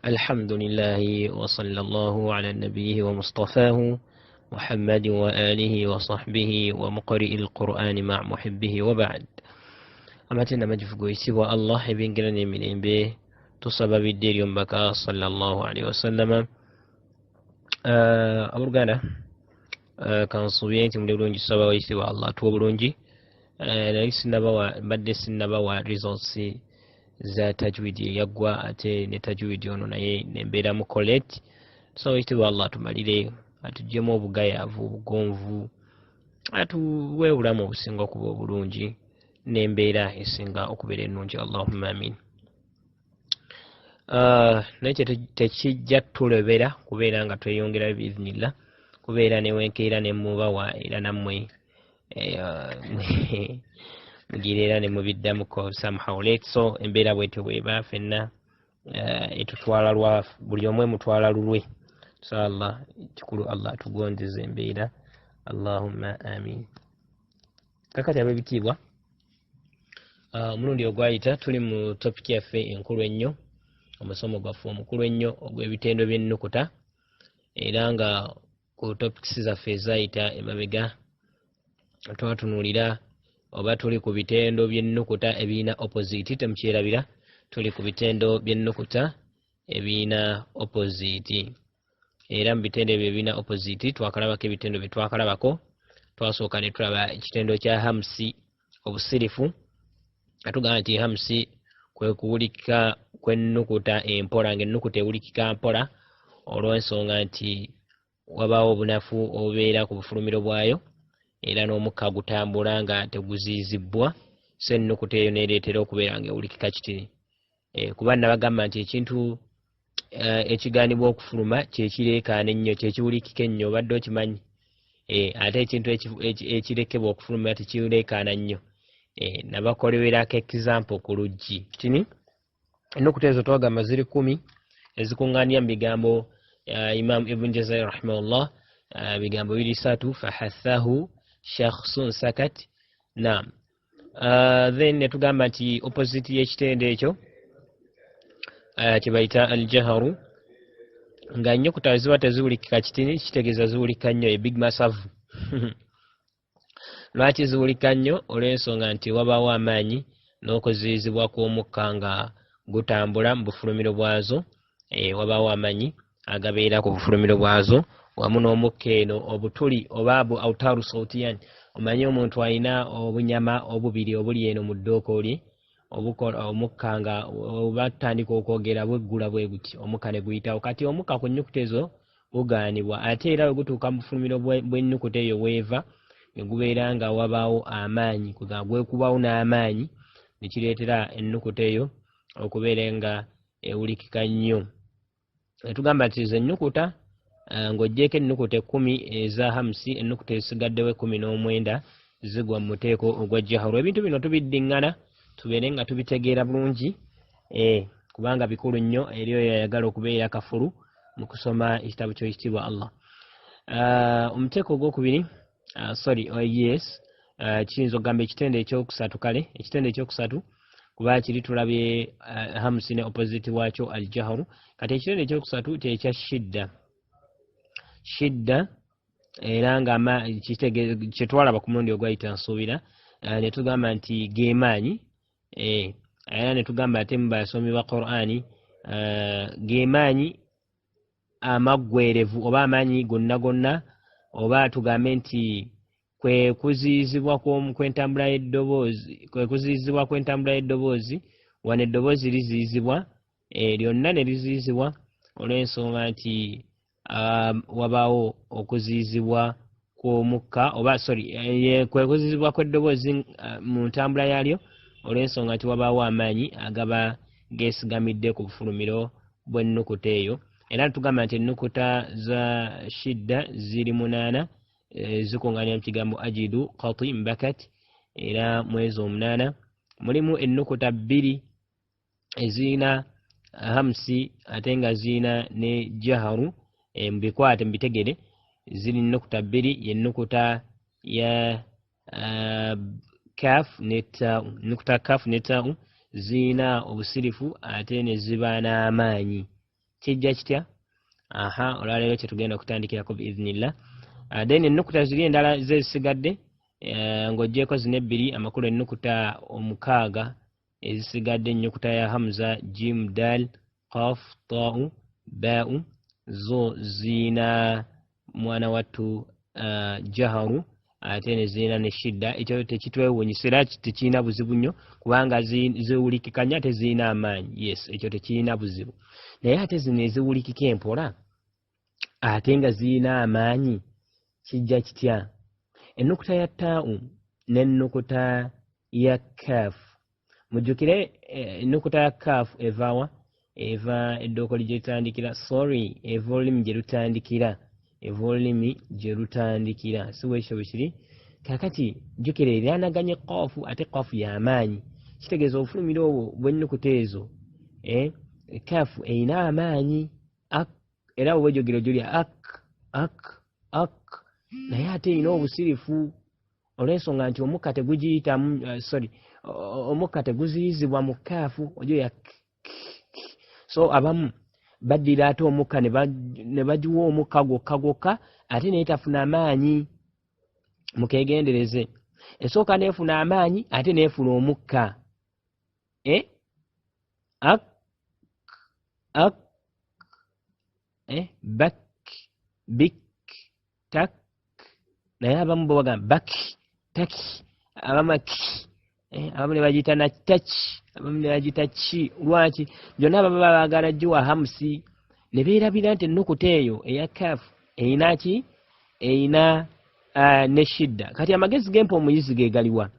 الحمد لله وصلى الله على النبي ومصطفاه محمد وآله وصحبه ومقرئ القرآن مع محبه وبعد. أمتنا مجفقو سوى الله بنقرني من إنبه تصبب الدير ينبكى صلى الله عليه وسلم. أبرغانا كان صبيانتي مدولونجي سوى سوى الله توبرونجي ليس نبوا بدس نبوا ريزولسي za tajwidi yagwa ate ne tajwidi ono naye nembeera mu collect so itiwa Allah tumalire atujjemu obugayaavu obugonvu atuwe obulamu obusinga okuba obulungi nembeera esinga okubeera ennungi Allahumma amin. Naye tekijja tulebera kubeera nga tweyongera biiznillah kubeera newenkeera nemubawa era nammwe mugirira ne mubiddamuko somehow so embeera bwetyo bweba fenna etutwala lwa buli omwe mutwala lulwe so Allah kikulu Allah tugondeze embeera Allahumma amin. Kakati ab'ebitiibwa omulundi ogwayita tuli mu topic yaffe enkulu ennyo omusomo gwaffe omukulu ennyo ogw'ebitendo by'ennukuta era nga ku topics zaffe ezayita emabega twatunuulira oba tuli ku bitendo by'ennukuta ebirina opposite temukyerabira tuli ku bitendo by'ennukuta ebirina opposite era mu bitendo ebyo ebirina opposite twakalabako ebitendo bye twakalabako twasooka ne tulaba ekitendo kya hamsi obusirifu atugamba nti hamsi kwe kuwulikika kw'ennukuta empola ng'ennukuta ewulikika mpola olw'ensonga nti wabaawo obunafu obubeera ku bufulumiro bwayo era n'omukka gutambula nga teguziizibwa so ennukuta eyo neereetera okubeera nga ewulikika kitini. Kuba nabagamba nti ekintu ekigaanibwa okufuluma kyekireekaana ennyo kyekiwulikika ennyo obadde okimanyi ate ekintu ekirekebwa okufuluma tekireekaana nnyo. Nabakolewerako example ku luggi kitini ennukuta ezo twagamba ziri 10 ezikuŋŋaanira mu bigambo Imam Ibn Jazari rahimahullah bigambo 3 fahathahu shakhsun sakat naam. Then netugamba nti opposite y'ekitendo ekyo kyebayita aljaharu nga ennyukuta ziba teziwulikika kitini kitegeeza ziwulika nnyo ebig masavu lwaki ziwulika nnyo olw'ensonga nti wabaawo amaanyi n'okuziyizibwa kw'omukka nga gutambula mu bufulumiro bwazo wabaawo amaanyi agabeera ku bufulumiro bwazo wamu n'omukka eno obutuli oba autaru sautiyan omanyi omuntu alina obunyama obubiri obuli eno mu ddooko lye omukka nga obatandika okwogera bweggula bwe guti omukka ne guyitawo kati omukka ku nnyukuta ezo bugaanibwa ate era bwe gutuuka mu bufulumiro bw'ennyukuta eyo weeva ne gubeera nga wabaawo amaanyi kuga gwekubawo n'amaanyi ne kireetera ennukuta eyo okubeera nga ewulikika nnyo. Tugamba nti ze ennukuta ng'oggyeko ennukuta 10 eza hamsi ennukuta ezisigaddewo 19 zigwa mu muteeko ogwa jaharu. Ebintu bino tubiddiŋŋana tubeere nga tubitegeera bulungi kubanga bikulu nnyo eri oyo ayagala okubeera kafulu mu kusoma ekitabo ky'ekitiibwa Allah. Omuteeko ogwokubiri kiyinza okugamba ekitendo ekyokusatu kale ekitendo ekyokusatu kuba kiri tulabye hamsi ne opposite waakyo aljaharu kati ekitendo ekyokusatu kyekya shidda era nga kyetwalaba ku mulundi ogwayita nsuubira ne tugamba nti gemaanyi era ne tugamba ate mu basomi ba Qur'ani gemaanyi amaggwerevu oba amaanyi gonna gonna oba tugambe nti kwe kuziyizibwa kw'entambula y'eddoboozi wano eddoboozi liziyizibwa lyonna ne liziyizibwa olw'ensonga nti wabaawo okuziyizibwa kw'omukka oba kwe kuziyizibwa kw'eddoboozi mu ntambula yaalyo olw'ensonga nti wabaawo amaanyi agaba geesigamidde ku bufulumiro bw'ennukuta eyo era tugamba nti ennukuta za shidda ziri 8 zikuŋŋaanira mu kigambo ajidu qati mbakat era mu ezo 8 mulimu ennukuta 2 ezirina hamsi ate nga zirina ne jaharu mubikwate mubitegere ziri ennukuta 2 yennukuta ya kaf ne ta'u zina obusirifu ate ne ziba n'amaanyi kijja kitya olwaleero kyetugenda okutandikirako biiznillah. Then ennukuta ziri endala zezisigadde ng'oggyeko zino ebbiri amakulu ennukuta 6 ezisigadde, ennyukuta ya hamza, jim, dal, qaf, ta'u, ba'u, zo zina mwana wattu jaharu, ate ne zina ne shidda. Ekyo tekitwewuunyisira, tekirina buzibu nnyo kubanga ziwulikikanya tezirina amaanyi. Yes, ekyo tekirina buzibu. Naye ate zino eziwulikika empola ate nga zirina amaanyi kijja kitya? Ennukuta ya ta'u n'ennukuta ya kaafu. Mujjukire ennukuta ya kaafu evaawa? Eva eddooko gye lutandikira. Sorry, eva olulimi gye lutandikira. Eva olulimi gye lutandikira. Si bwekyo bwe kiri. Kaakati jjukira eryanaganye qaafu, ate qaafu y'amaanyi. Kitegeeza obufulumira obwo bw'ennukuta ezo. Kaafu erina amaanyi. Era bw'ojjogera ojjulya ak. Naye ate erina obusirifu olw'ensonga nti omukka tegugiyitamu, omukka teguziyizibwa mu kaafu, ojjulya. So abamu baddira ate omukka ne bagiwa omukka gwokka ate naye tafuna amaanyi. Mukeegendereze. Esooka neefuna amaanyi ate neefuna omukka. Bak, bik, tak. Naye abamu bo bagamba baki, taki, abamu abamu ne bagiyita nataki, abamu ne bagiyita ki. Lwaki? Byonna baba baagala giwa hamusi ne beerabira nti ennukuta eyo eya kaafu erina ki? Erina ne shidda. Kati amagezi gempa omuyizi ge galiwa?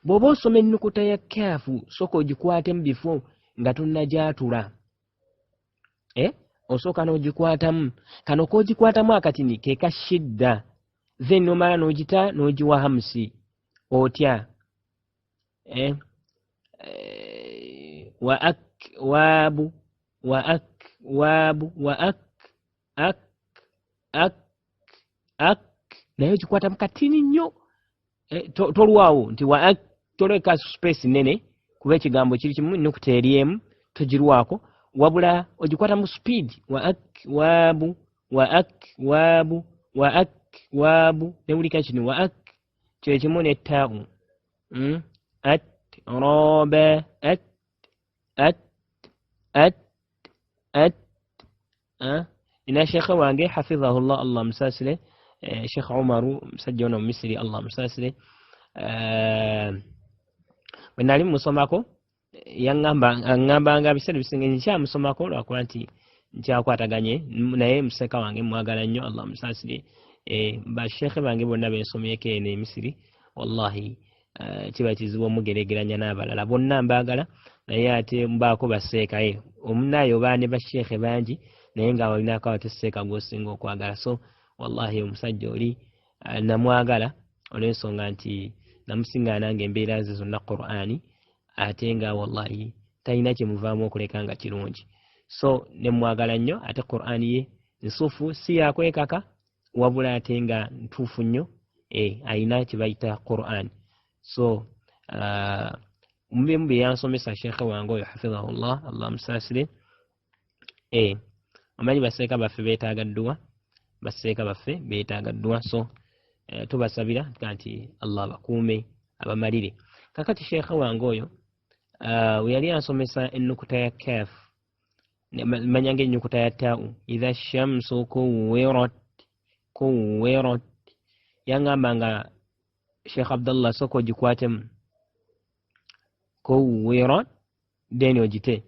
Bw'oba osoma ennukuta ya kaafu sooka ogikwatemu bifo nga tonnagyatula. Osooka n'ogikwatamu. Kano k'ogikwatamu akatini ke ka shidda. Then nomala n'ogita n'ogiwa hamusi. Otya? Wa ak, waabu, wa ak, waabu, wa ak, naye ogikwatamu katini nnyo. Tolwawo nti wa ak, toleka space nene kuba ekigambo kiri kimu, ennukuta eri emu, togirwako. Wabula ogikwatamu speed. Wa ak, waabu, wa ak, waabu, wa ak, waabu. Newulika kino wa ak kye kimu ne ta'u. At, roba, ina shekhe wange hafidhahullah, Allah musaasire, Sheikh Umaru musajja ono Misiri, Allah musaasire, bwe nali musomako yaŋŋambanga biseera bisinga nkyamusomako lwakuba nti nkyakwataganye naye museka wange mwagala nnyo, Allah musaasire. Bashekhe bange bonna bensomyeko eno e Misiri, wallahi kiba kizibu omugeregeranya n'abalala. Bonna mbaagala naye ate mbaako baseekaye. Omunaayo baane bashekhe bangi naye nga walinako abateseeka gw'osinga okwagala. So wallahi omusajja oli namwagala olw'ensonga nti namusinga nange embeera ze zonna Qur'ani, ate nga wallahi talina kyemuvaamu okuleka nga kirungi. So nemwagala nnyo, ate Qur'ani ye nsufu, si yakwekaka wabula ate nga ntuufu nnyo, alina kye bayita Qur'ani. So mubimu bye yansomesa shekhe wange oyo hafidhahullah, Allah musaasire. Omanyi baseeka baffe beetaaga dduwa, baseeka baffe beetaaga dduwa. So tubasabira nti Allah bakuume abamalire. Kakati shekhe wange oyo we yali ansomesa ennukuta ya kaafu, manyanga ennukuta ya ta'u, idha shamsu kuwirat, yaŋŋamba nga Sheikh Abdallah sooka ogikwatemu kuwirat then ogite,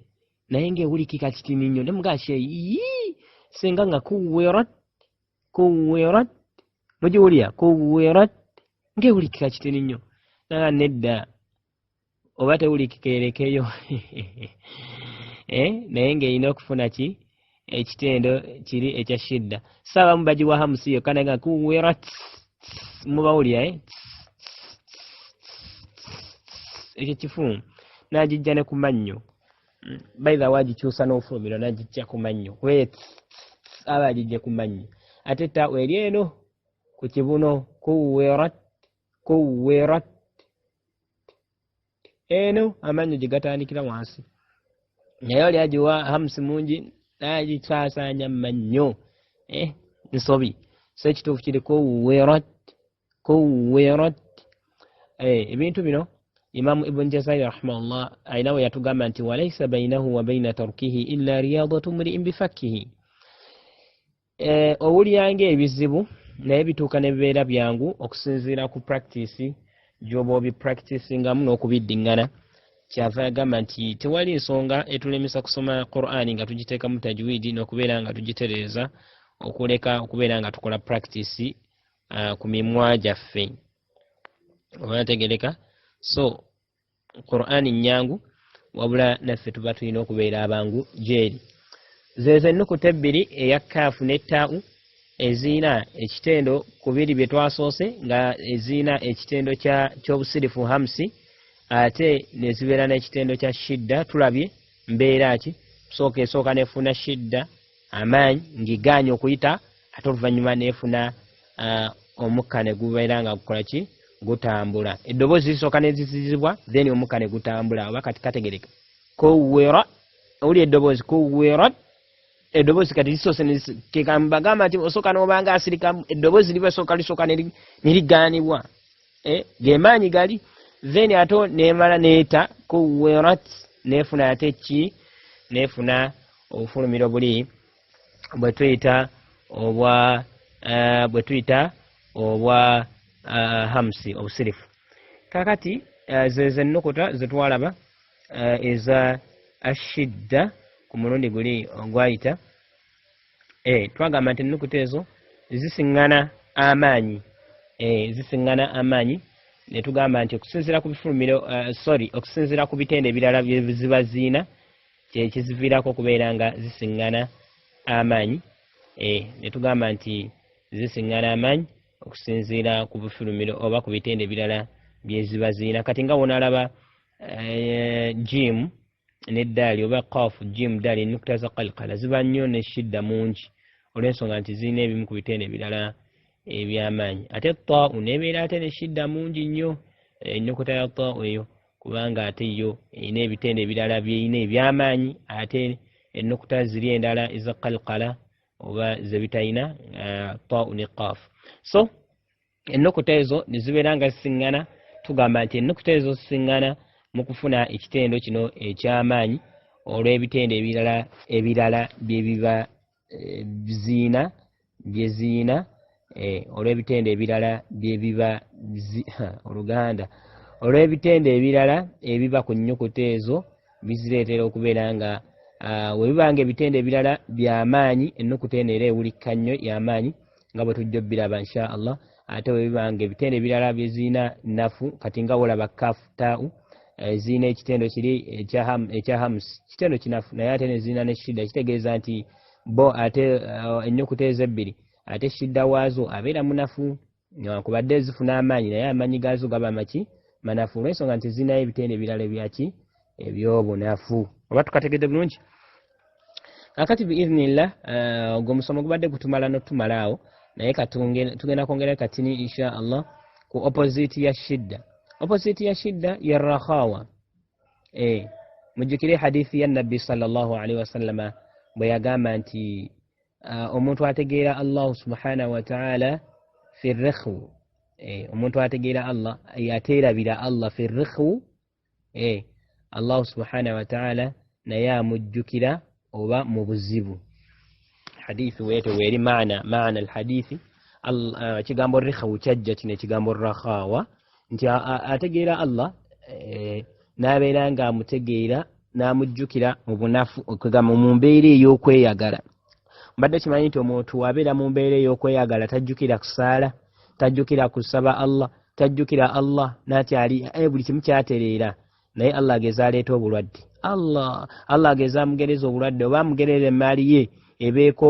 naye ng'ewulikika kitini nnyo. Nemugaa singa nga kuwirat mugiwulira, kuwirat ng'ewulikika kitini nnyo. Naga nedda oba tewulikika erekeyo. Naye ng'erina okufuna ki? Ekitendo kiri ekya shidda. Saabamu bagiwa hamusi yokka naye nga kuwirat mubawulira ekyo kifumu n'agijja ne ku mannyo. By the way agikyusa n'ofulumiro n'agijja ku mannyo, aba agijja ku mannyo. Ate ta'u eri eno ku kibuno, kuwirat eno amannyo gye gatandikira wansi. Naye oli agiwa hamusi mungi n'agitsasaanya mannyo nsobi so ekituufu kiri kuwirat ebintu bino Imam Ibn Jazari rahimahullah ayina we yatugamba nti walaysa bainahu wa baina tarkihi illa riyadatu mri'in bifakkihi owulyange ebizibu naye bituuka ne bibeera byangu okusinziira ku practice gy'oba obipracticingamu n'okubiddiŋŋana kyava yagamba nti tewali nsonga etulemesa kusoma Qur'ani nga tugiteekamu tajwidi n'okubeera nga tugitereeza okuleka okubeera nga tukola practice ku mimwa gyaffe oba nategereka so Qur'ani nnyangu wabula naffe tuba tulina okubeera abangu gyeri zezo ennukuta ebbiri eya kaafu ne taa'u ezina ekitendo ku biri bye twasoose nga ezina ekitendo ky'obusirifu hamsi ate ne zibeera n'ekitendo kya shidda tulabye mbeera ki esooka nefuna shidda amaanyi ng'iganye okuyita ate oluvannyuma neefuna omukka ne gubeera nga gukola ki gutambula eddoboozi lisooka nezizizibwa then omukka ne gutambula oba kati kategereka kuwera oli eddoboozi kuwera eddoboozi kati lisoose kekambagamba nti osooka n'obanga asirikamu eddoboozi lisooka nerigaanibwa gemaanyi gali then ate nemala neeta kuwerat nefuna ate ki nefuna obufulumiro buli bwe tuyita obwa hamsi obusirifu kakati zezo ennukuta zetwalaba eza ashidda ku mulundi guli ogwayita twagamba nti ennukuta ezo zisiŋŋana amaanyi netugamba nti okusinziira ku bifulumiro okusinziira ku bitende ebirala byeziba ziina kyekiziviirako okubeera nga zisiŋŋana amaanyi netugamba nti zisiŋŋana amaanyi okusinziira ku bifulumiro oba ku bitende ebirala byeziba ziina kati nga wonalaba jimu neddaali oba kaafu jimu daali ennukuta za kalkala ziba nnyo neshidda mungi olw'ensonga nti zirina ebimu ku bitende ebirala ebyamaanyi ate taa'u nebeera ate neshidda mungi nnyo ennukuta ya taa'u eyo kubanga ate yo erina ebitende ebirala byeyina ebyamaanyi ate ennukuta ziri endala eza kalkala oba zebitayina taa'u ne kaafu so ennukuta ezo nezibeera nga zisiŋŋana tugamba nti ennukuta ezo zisiŋŋana mu kufuna ekitendo kino ekyamaanyi olw'ebitende ebirala byebiba byeziina olw'ebitende ebirala byebiba oluganda olw'ebitende ebirala ebiba ku nnyukuta ezo bizireetera okubeera nga webiba nga ebitende ebirala byamaanyi ennukuta eno era ewulikka nnyo y'amaanyi nga bwe tujja obbiraba insha allah ate webiba nga ebitende ebirala byeziina nafu kati nga wolaba kaafu taa'u ziina ekitendo kiri ekya hamusi kitendo kinafu naye ate neziina neshidda kitegeeza nti bo ate ennyukuta ezebbiri ate shidda waazo abeera munafu kubadde zifuna amaanyi naye amaanyi gaazo gaba maki manafu olw'ensonga nti ziinayo ebitende ebirala ebyaki ebyobunafu oba tukategedde bulungi kakati biidhnillah ogwo omusomo gubadde gutumala notumalaawo naye tugenda kwongera katini insha allah ku opposite ya shidda ya Rakhaawah mujjukire hadithi ya nabbi sallallahu alaihi wasallama bwe yagamba nti omuntu ategeera Allah subhanahu wa ta'ala fi rikhu omuntu ategeera Allah yateerabira Allah fi rikhu Allah subhanahu wa ta'ala naye amujjukira oba mu buzibu hadithi weete weeri maana alhadithi kigambo rikhu kyajja kino ekigambo Rakhaawah nti ategeera Allah n'abeera nga amutegeera n'amujjukira mu bunafu okugamba mu mbeera ey'okweyagala mbadde kimanyi nti omuntu abeera mu mbeera ey'okweyagala tajjukira kusaala tajjukira kusaba Allah tajjukira Allah nati ali buli kimu kyatereera naye Allah ageza aleeta obulwadde Allah ageza amugereza obulwadde oba amugerera emaali ye ebeeko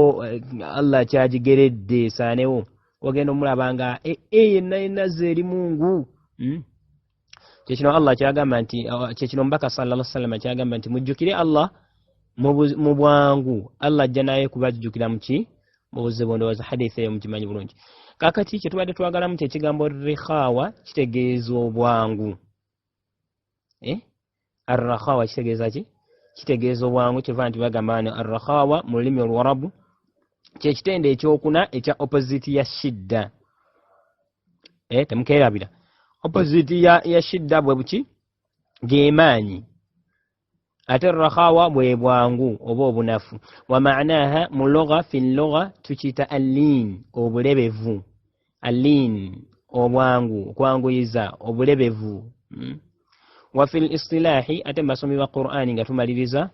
Allah kyagigeredde esaanewo ogenda omulaba nga yenna ze eri mungu kyekino Allah kyagamba nti kyekino mbaka sallallahu alaihi wasallam kyagamba nti mujjukire Allah mu bwangu Allah ajja naye kubajjukira muki mu buzibu ndowooza hadithi eyo mukimanyi bulungi kakati kyetubadde twagalamu kyekigambo Rakhaawah kitegeeza obwangu Rakhaawah kitegeeza ki kitegeeza obwangu kyeva nti bagamba wano Rakhaawah mu lulimi Olwarabu kye kitende ekyokuna ekya opposite ya shidda. Temukerabira opposite ya shidda bwe buki gemaanyi ate Rakhaawah bwe bwangu oba obunafu. Wa maanaha mu lugha fi lugha tukiyita alin obulebevu, alin obwangu okwanguyiza obulebevu. Wa fil istilahi ate basomi ba Qur'ani nga tumaliriza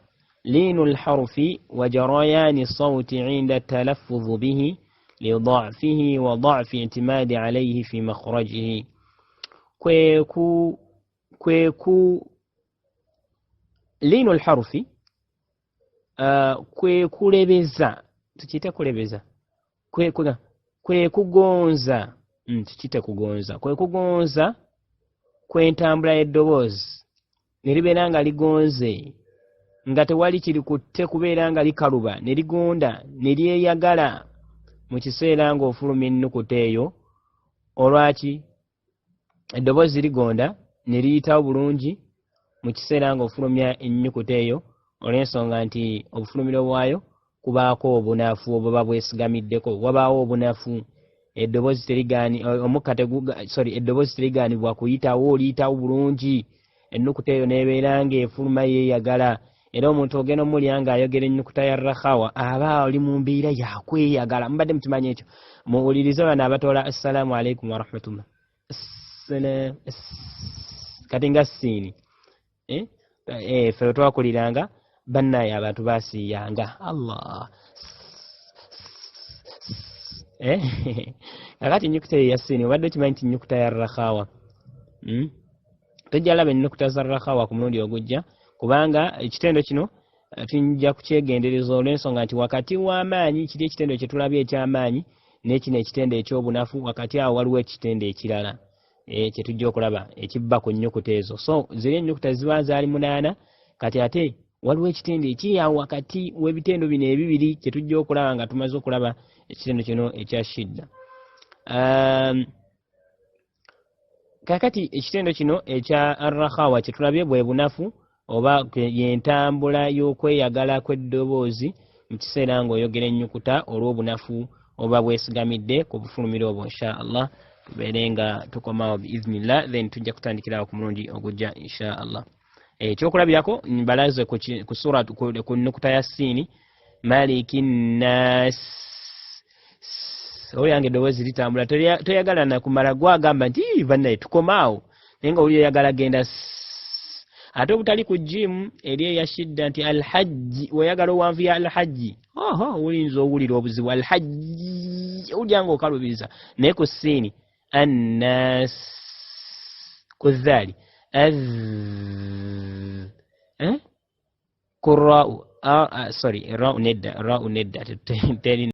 لين الحرف وجريان الصوت عند التلفظ به لضعفه وضعف اعتماد عليه في مخرجه. كويكو لين الحرف كويكو لبزا تكيتا كولبزا كويكو غونزا تكيتا كوغونزا كويكو غونزا kwentambula eddoboozi ne libeera nga ligonze nga tewali kiri kutte kubeera nga likaluba ne ligonda ne lyeyagala mu kiseera ng'ofulumya ennukuta eyo. Olwaki eddoboozi ligonda ne liyitawo bulungi mu kiseera ng'ofulumya ennukuta eyo olw'ensonga nti obufulumiro bwayo kubaako obunafu obuba bwesigamiddeko, wabaawo obunafu. Eddoboozi terigaanibwa kuyitawo, liyitawo bulungi ennukuta eyo n'ebeera ng'efuluma yeeyagala. Era omuntu ogenda omulya ng'ayogera ennukuta ya Rakhaawah aba oli mu mbeera yakweyagala. Mubadde mukimanyi ekyo? Muwulirize bano abatoola assalaamu alaikum warahmatullah kati nga siini ffe twakuliranga bannaye abantu baasiiyanga Allah kakati ennyukuta eyo ya siini obadde okimanyi nti ennyukuta ya Rakhaawah tojja laba ennukuta za Rakhaawah ku mulundi ogujja, kubanga ekitendo kino tujja kukyegendereza olw'ensonga nti wakati w'amaanyi kiri ekitendo kye tulabye eky'amaanyi n'ekino ekitendo ekyobunafu, wakati awo waliwo ekitendo ekirala kye tujja okulaba ekibba ku nnyukuta ezo. So ziri ennyukuta ziba zaali 8 kati ate waliwo ekitendo ekiri awo wakati w'ebitendo bino ebibiri kye tujja okulaba nga tumaze okulaba ekitendo kino ekya shidda. Kakati ekitendo kino ekya Rakhaawah kye tulabye bwe bunafu oba yentambula y'okweyagala kw'eddoboozi mu kiseera ng'oyogera ennyukuta olw'obunafu oba bwesigamidde ku bufulumiro obwo. Insha Allah tubeere nga tukomawo biiznillah, then tujja kutandikirawo ku mulundi ogujja insha Allah. Ekyokulabirako mbalaze ku sura ku nnukuta ya siini maliki nnaas. Oyange eddoboozi litambula toyagala nakumala gwagamba nti bannaye tukomaawo naye nga oli oyagala genda ate obutali ku jimu eri eya shidda nti alhajji oyagala owanvu ya alhajji oyinza owulira obuzibu alhajji owulira nga okalubiriza, naye ku siini annaas ku zaali ku ra'u nedda teri